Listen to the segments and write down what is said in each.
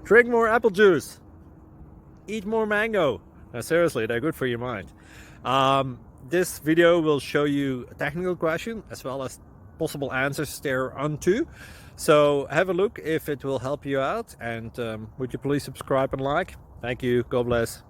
Drink more apple juice. Eat more mango. Now, seriously, they're good for your mind. This video will show you a technical question as well as possible answers thereunto. So have a look if it will help you out, and would you please subscribe and like? Thank you. God bless.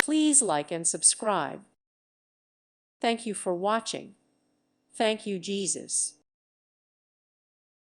Please like and subscribe. Thank you for watching. Thank you, Jesus.